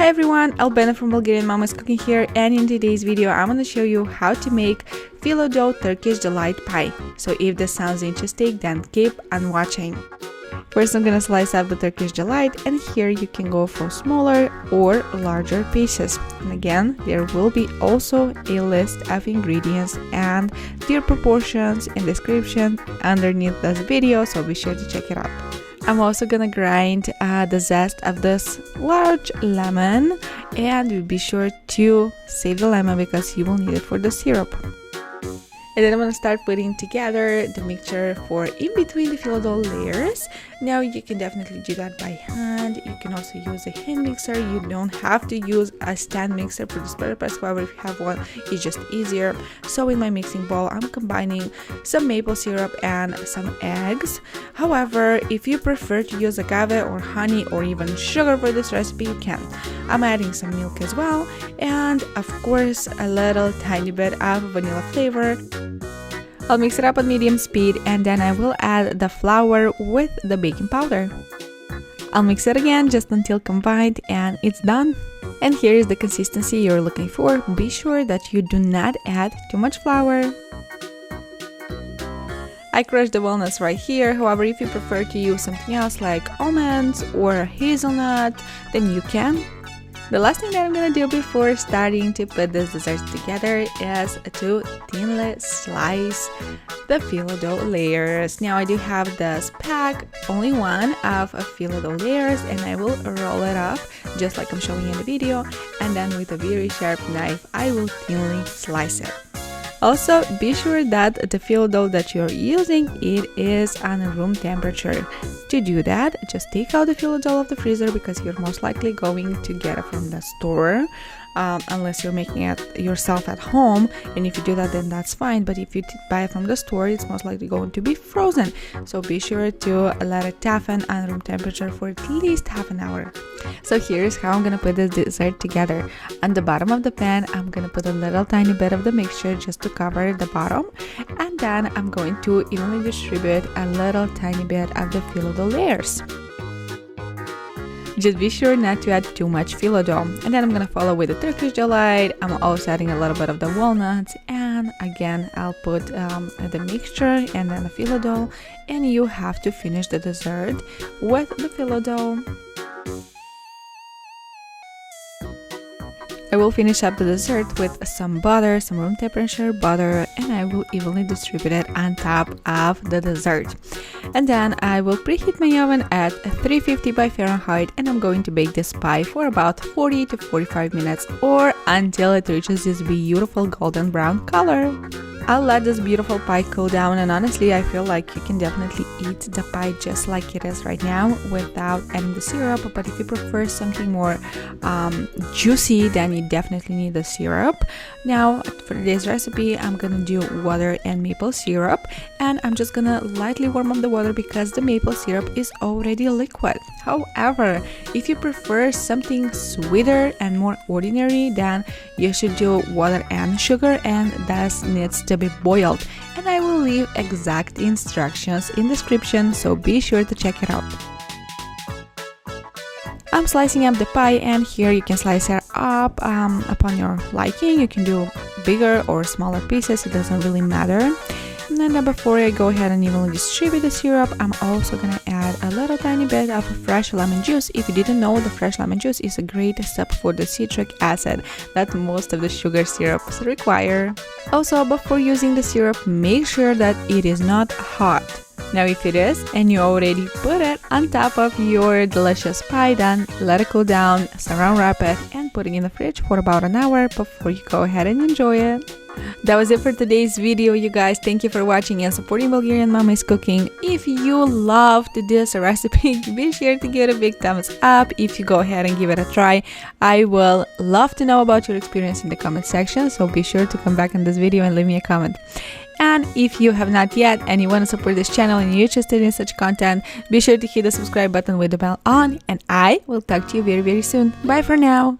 Hi everyone, Albena from Bulgarian Mama's Cooking here, and in today's video I'm going to show you how to make Phyllo dough Turkish delight pie. So if this sounds interesting, then keep on watching. First I'm going to slice up the Turkish delight, and here you can go for smaller or larger pieces. And again, there will be also a list of ingredients and their proportions in description underneath this video, so be sure to check it out. I'm also gonna grind the zest of this large lemon, and be sure to save the lemon because you will need it for the syrup. And then I'm gonna start putting together the mixture for in between the Phyllo dough layers. Now you can definitely do that by hand. You can also use a hand mixer. You don't have to use a stand mixer for this purpose. However, if you have one, it's just easier. So in my mixing bowl, I'm combining some maple syrup and some eggs. However, if you prefer to use agave or honey or even sugar for this recipe, you can. I'm adding some milk as well, and of course a little tiny bit of vanilla flavor. I'll mix it up at medium speed, and then I will add the flour with the baking powder. I'll mix it again just until combined and it's done. And here is the consistency you're looking for. Be sure that you do not add too much flour. I crushed the walnuts right here. However, if you prefer to use something else like almonds or hazelnut, then you can. The last thing that I'm gonna do before starting to put this dessert together is to thinly slice the Phyllo dough layers. Now I do have this pack, only one of Phyllo dough layers, and I will roll it up just like I'm showing in the video, and then with a very sharp knife I will thinly slice it. Also, be sure that the Phyllo dough that you're using, it is on room temperature. To do that, just take out the Phyllo dough of the freezer because you're most likely going to get it from the store, unless you're making it yourself at home. And if you do that, then that's fine. But if you buy it from the store, it's most likely going to be frozen. So be sure to let it toughen on room temperature for at least half an hour. So here's how I'm gonna put this dessert together. On the bottom of the pan, I'm gonna put a little tiny bit of the mixture just to cover the bottom, and then I'm going to evenly distribute a little tiny bit of the Phyllo dough layers. Just be sure not to add too much Phyllo dough. And then I'm gonna follow with the Turkish delight. I'm also adding a little bit of the walnuts, and again I'll put the mixture and then the Phyllo dough, and you have to finish the dessert with the Phyllo dough. I will finish up the dessert with some butter, some room temperature butter, and I will evenly distribute it on top of the dessert. And then I will preheat my oven at 350 by Fahrenheit, and I'm going to bake this pie for about 40 to 45 minutes or until it reaches this beautiful golden brown color. I'll let this beautiful pie cool down, and honestly I feel like you can definitely eat the pie just like it is right now without adding the syrup. But if you prefer something more juicy, then you definitely need the syrup. Now for today's recipe, I'm gonna do water and maple syrup, and I'm just gonna lightly warm up the water because the maple syrup is already liquid. However, if you prefer something sweeter and more ordinary, then you should do water and sugar, and that needs to be boiled. And I will leave exact instructions in the description, so be sure to check it out. I'm slicing up the pie, and here you can slice it up upon your liking. You can do bigger or smaller pieces, it doesn't really matter. And then before I go ahead and evenly distribute the syrup, I'm also gonna add a little tiny bit of fresh lemon juice. If you didn't know, the fresh lemon juice is a great step for the citric acid that most of the sugar syrups require. Also, before using the syrup, make sure that it is not hot. Now if it is, and you already put it on top of your delicious pie, then let it cool down, saran wrap it, and put it in the fridge for about an hour before you go ahead and enjoy it. That was it for today's video, you guys. Thank you for watching and supporting Bulgarian Mama's Cooking. If you loved this recipe, be sure to give it a big thumbs up. If you go ahead and give it a try, I will love to know about your experience in the comment section, so be sure to come back in this video and leave me a comment. And if you have not yet and you want to support this channel and you're interested in such content, be sure to hit the subscribe button with the bell on, and I will talk to you very soon. Bye for now.